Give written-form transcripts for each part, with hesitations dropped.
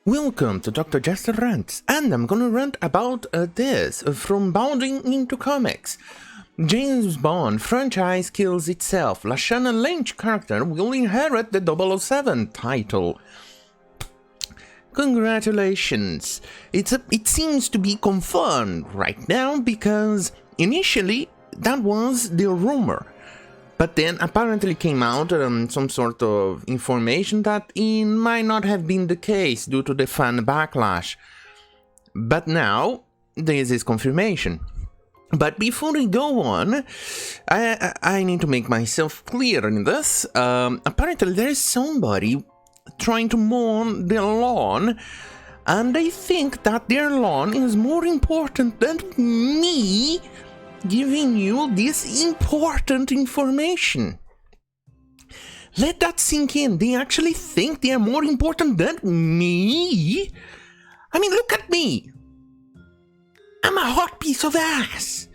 Welcome to Dr. Jester Rants, and I'm gonna rant about this from Bounding into Comics. James Bond franchise kills itself. Lashana Lynch character will inherit the 007 title. Congratulations. It seems to be confirmed right now because initially that was the rumor. But then apparently came out some sort of information that it might not have been the case due to the fan backlash. But now, this is confirmation. But before we go on, I need to make myself clear in this. Apparently there is somebody trying to mow their lawn, and they think that their lawn is more important than me giving you this important information. Let that sink in. They actually think they are more important than me? I mean, look at me. I'm a hot piece of ass.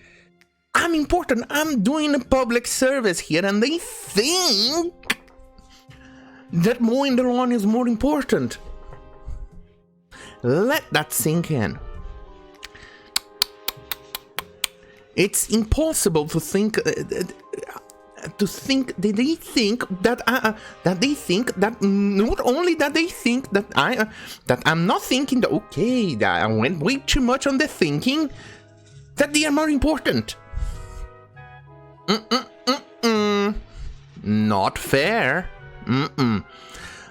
I'm important. I'm doing a public service here, and they think that mowing the lawn is more important. Let that sink in. It's impossible to think that they think that not only that they think that I'm not thinking that, okay, that I went way too much on the thinking, that they are more important. Not fair.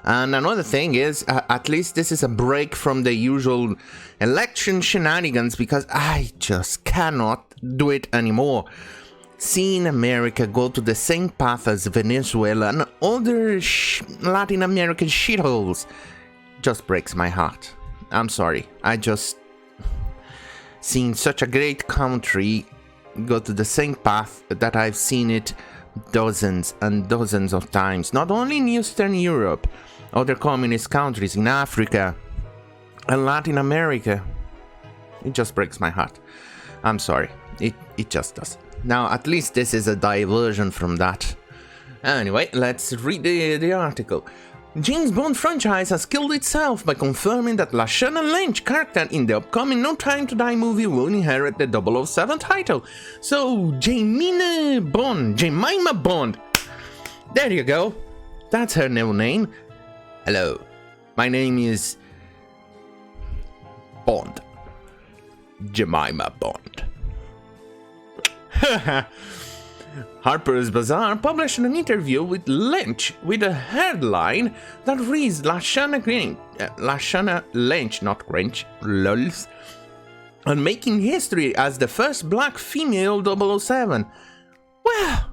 And another thing is, at least this is a break from the usual election shenanigans, because I just cannot do it anymore. Seeing America go to the same path as Venezuela and other Latin American shitholes just breaks my heart. I'm sorry. I just seen such a great country go to the same path that I've seen it dozens and dozens of times, not only in Eastern Europe, other communist countries, in Africa and Latin America. It just breaks my heart. I'm sorry. It just does. Now, at least this is a diversion from that. Anyway, let's read the article. James Bond franchise has killed itself by confirming that Lashana Lynch character in the upcoming No Time to Die movie will inherit the 007 title. So, Jemimah Bond. There you go. That's her new name. Hello, my name is Bond. Jemimah Bond. Harper's Bazaar published an interview with Lynch with a headline that reads Lashana Lynch, not Grinch, lols, and making history as the first black female 007. Well,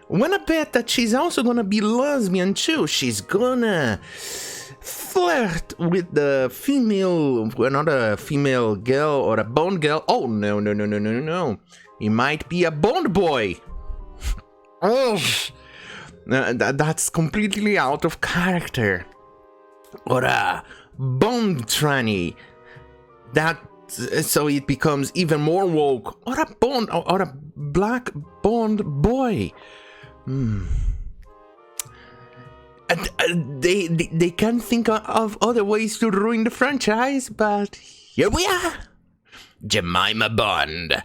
wanna bet that she's also gonna be lesbian too. She's gonna flirt with the another female girl or a Bond girl. Oh, no. He might be a Bond boy. Oh, that's completely out of character. Or a Bond tranny. So it becomes even more woke. Or a black Bond boy. They can't think of other ways to ruin the franchise, but here we are. Jemimah Bond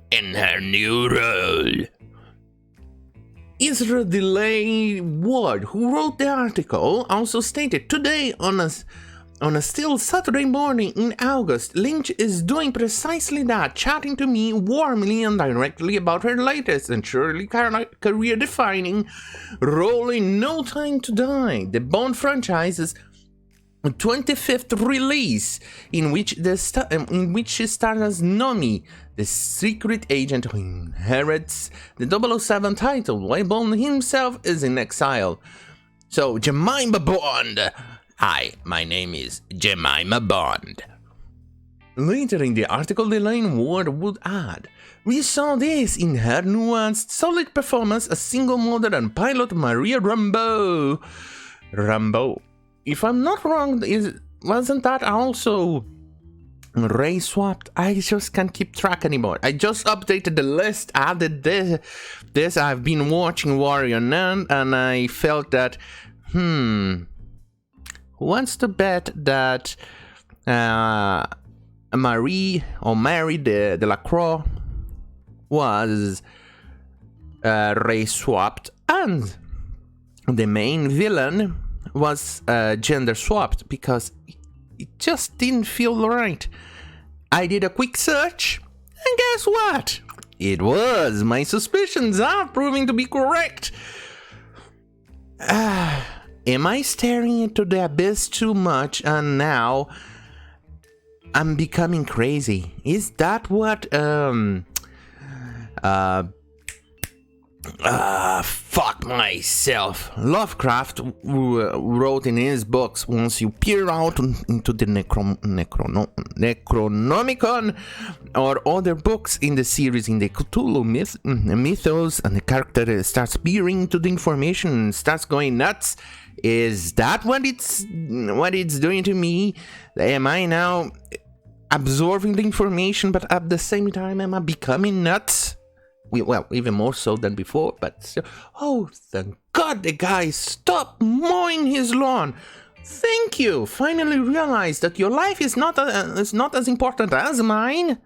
in her new role. Israel Daley-Ward, who wrote the article, also stated today on a still Saturday morning in August, Lynch is doing precisely that, chatting to me warmly and directly about her latest and surely career-defining role in No Time to Die, the Bond franchise's 25th release, in which she stars as Nomi, the secret agent who inherits the 007 title while Bond himself is in exile. So, Jemimah Bond. Hi, my name is Jemimah Bond. Later in the article, Daley-Ward would add, we saw this in her nuanced, solid performance as single mother and pilot Maria Rambeau. If I'm not wrong, wasn't that also Ray swapped? I just can't keep track anymore. I just updated the list, added this. I've been watching Warrior Nun, and I felt that, who wants to bet that Mary de la Croix was race swapped, and the main villain was gender swapped, because it just didn't feel right. I did a quick search, and guess what? It was. My suspicions are proving to be correct. Am I staring into the abyss too much, and now I'm becoming crazy? Is that what fuck myself. Lovecraft wrote in his books, once you peer out into the Necronomicon or other books in the series in the Cthulhu mythos, and the character starts peering into the information and starts going nuts. Is that what it's doing to me? Am I now absorbing the information, but at the same time am I becoming nuts? Well, even more so than before, but still. Oh, thank God the guy stopped mowing his lawn. Thank you. Finally realized that your life is not as important as mine.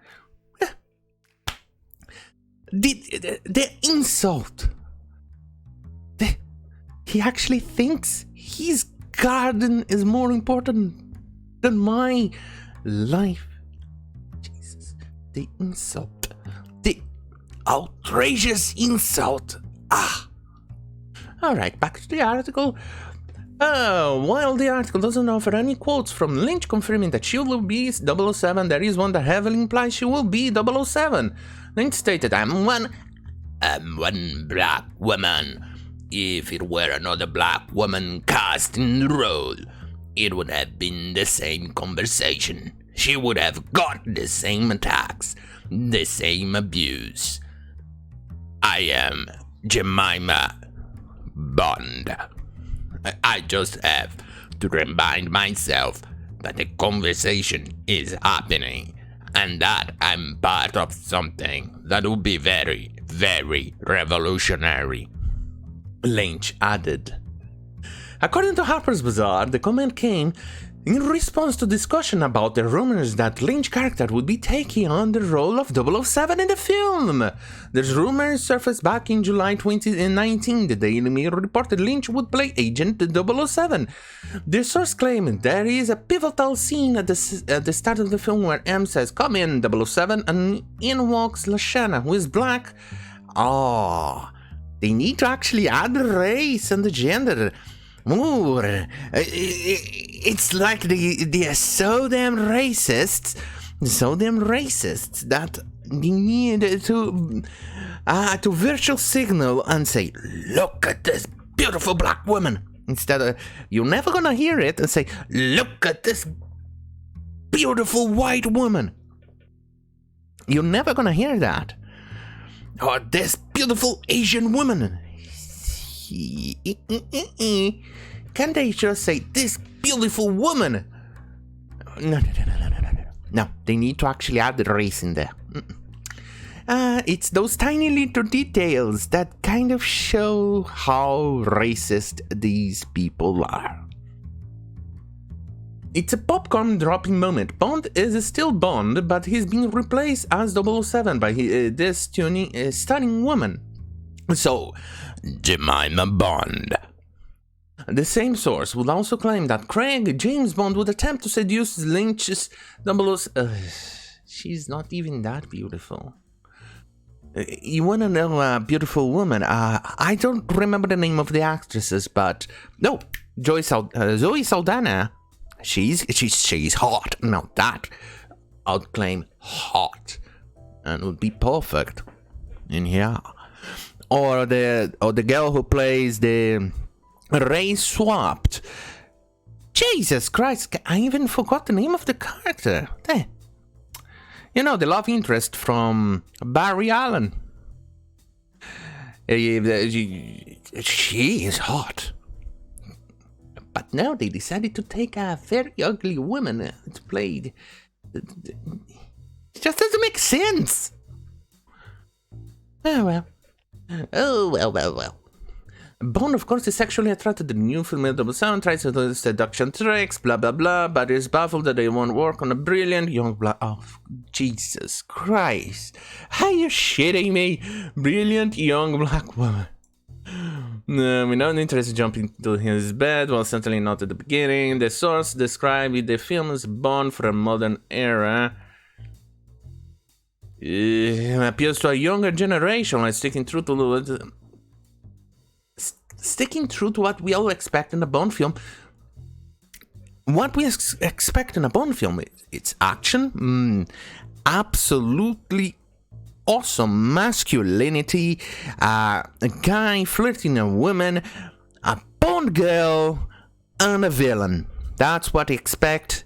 The insult. He actually thinks his garden is more important than my life. Jesus, the insult. Outrageous insult. Alright, back to the article. While the article doesn't offer any quotes from Lynch confirming that she will be 007, there is one that heavily implies she will be 007. Lynch stated, I'm one black woman. If it were another black woman cast in the role, it would have been the same conversation. She would have got the same attacks, the same abuse. I am Jemimah Bond. I just have to remind myself that the conversation is happening and that I'm part of something that will be very, very revolutionary. Lynch added. According to Harper's Bazaar, the comment came in response to discussion about the rumors that Lynch's character would be taking on the role of 007 in the film. These rumors surfaced back in July 2019. The Daily Mirror reported Lynch would play Agent 007. The source claimed there is a pivotal scene at the start of the film where M says, "Come in, 007," and in walks Lashana, who is black. They need to actually add the race and the gender. Ooh, it's like they are so damn racists that they need to virtual signal and say, "Look at this beautiful black woman," instead of, you're never gonna hear it and say, "Look at this beautiful white woman." You're never gonna hear that. Or this beautiful Asian woman. Can't they just say, "This beautiful woman"? No, they need to actually add the race in there. It's those tiny little details that kind of show how racist these people are. It's a popcorn dropping moment. Bond is still Bond, but he's being replaced as 007 by this stunning woman. So, Jemimah Bond. The same source would also claim that James Bond would attempt to seduce Lynch's 007. She's not even that beautiful. You wanna know a beautiful woman? I don't remember the name of the actresses, but no, Zoe Saldana. She's hot. Now that I'd claim hot, and would be perfect in here. Or the girl who plays the race swapped. Jesus Christ, I even forgot the name of the character. You know, the love interest from Barry Allen. She is hot. But now they decided to take a very ugly woman to play. It just doesn't make sense. Oh well. Bond, of course, is sexually attracted to the new female 007, tries to do seduction tricks, blah blah blah, but is baffled that they won't work on a brilliant young black. Oh, Jesus Christ. Are you shitting me? Brilliant young black woman. We're not interested in jumping into his bed, well, certainly not at the beginning. The source described the film as Bond for a modern era. Appeals to a younger generation, like sticking true to what we all expect in a Bond film. What we expect in a Bond film, it's action, absolutely awesome masculinity, a guy flirting a woman, a Bond girl, and a villain. That's what we expect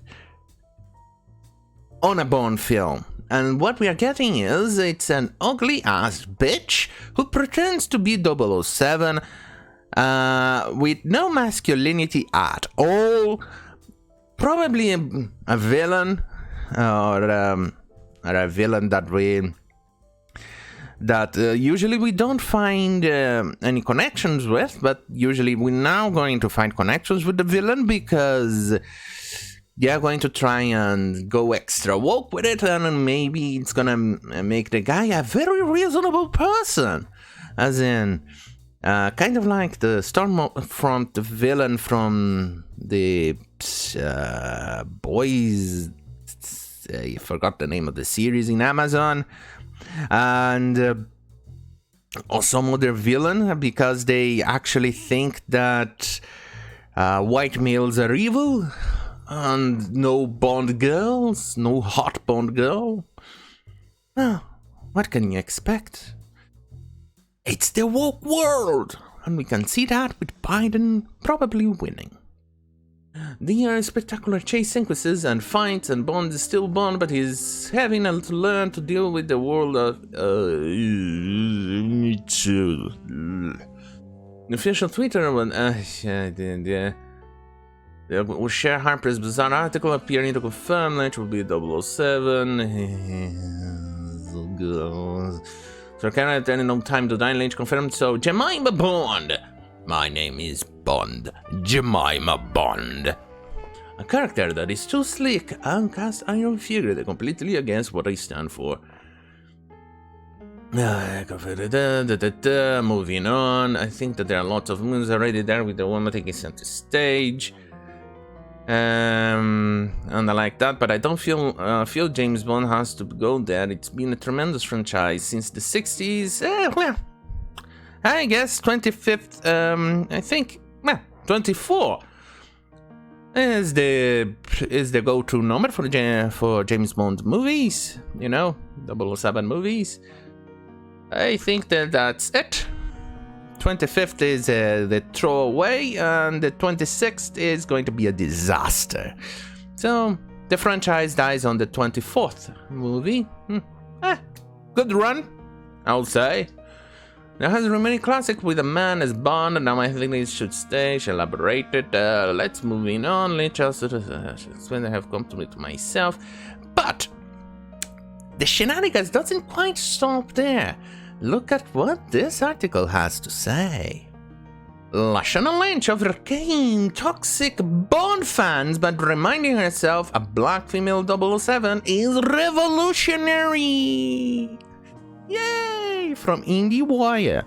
on a Bond film. And what we are getting is, it's an ugly-ass bitch who pretends to be 007 with no masculinity at all. Probably a villain, or a villain that usually we don't find any connections with, but usually we're now going to find connections with the villain because they're going to try and go extra woke with it, and maybe it's gonna make the guy a very reasonable person, as in kind of like the Stormfront villain from the Boys. I forgot the name of the series in Amazon, and or some other villain, because they actually think that white males are evil. And no Bond girls, no hot Bond girl. What can you expect? It's the woke world, and we can see that with Biden probably winning. There are spectacular chase sequences and fights, and Bond is still Bond, but he's having to learn to deal with the world of me too. The official Twitter one, will share Harper's bizarre article appearing to confirm that it will be 007. So can I tell no time to die? Lynch confirmed. So Jemimah Bond. My name is Bond. Jemimah Bond. A character that is too slick and cast iron figure completely against what I stand for. Moving on. I think that there are lots of moons already there with the woman taking center stage. And I like that, but I don't feel James Bond has to go there. It's been a tremendous franchise since the 60s. Well, I guess 25th, I think, 24 is the go-to number for James Bond movies, 007 movies. I think that's it. 25th is the throwaway, and the 26th is going to be a disaster. So the franchise dies on the 24th movie. Good run, I'll say. There has a remaining classic with a man as Bond, and now I think it should stay. She elaborated. Let's moving on. Let's when I have come to it myself, but the shenanigans doesn't quite stop there. Look at what this article has to say. Lashana Lynch overcame toxic Bond fans, but reminding herself a black female 007 is revolutionary. Yay! From IndieWire.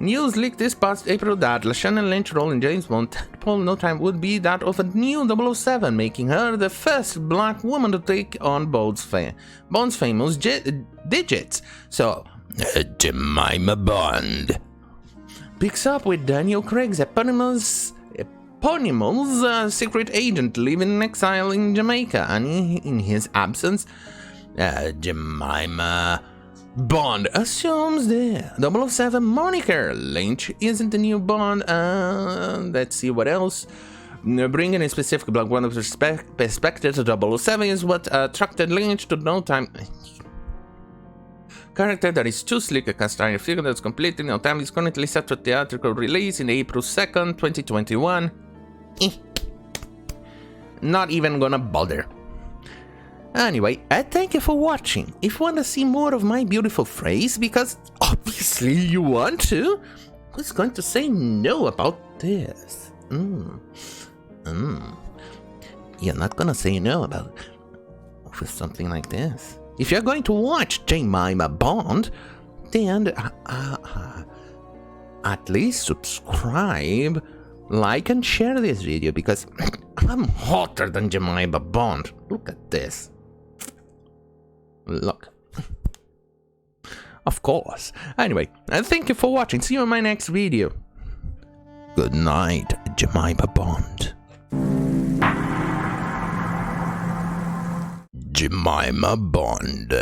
News leaked this past April that Lashana Lynch's role in James Bond tadpole No Time would be that of a new 007, making her the first black woman to take on Bond's famous digits. So, Jemimah Bond picks up with Daniel Craig's eponymous secret agent living in exile in Jamaica, and in his absence, Jemimah Bond assumes the 007 moniker. Lynch isn't the new Bond. Let's see what else. Bringing a specific black woman perspective to 007 is what attracted Lynch to No Time. Character that is too slick, a cast iron figure that's completely No Time is currently set for theatrical release in April 2nd, 2021. Not even gonna bother. Anyway, I thank you for watching. If you want to see more of my beautiful phrase, because obviously you want to, Who's going to say no about this? You're not gonna say no about with something like this. If you're going to watch Jemimah Bond, then at least subscribe, like, and share this video, because I'm hotter than Jemimah Bond. Look at this. Look. Of course. Anyway, thank you for watching. See you in my next video. Good night, Jemimah Bond. Jemimah Bond.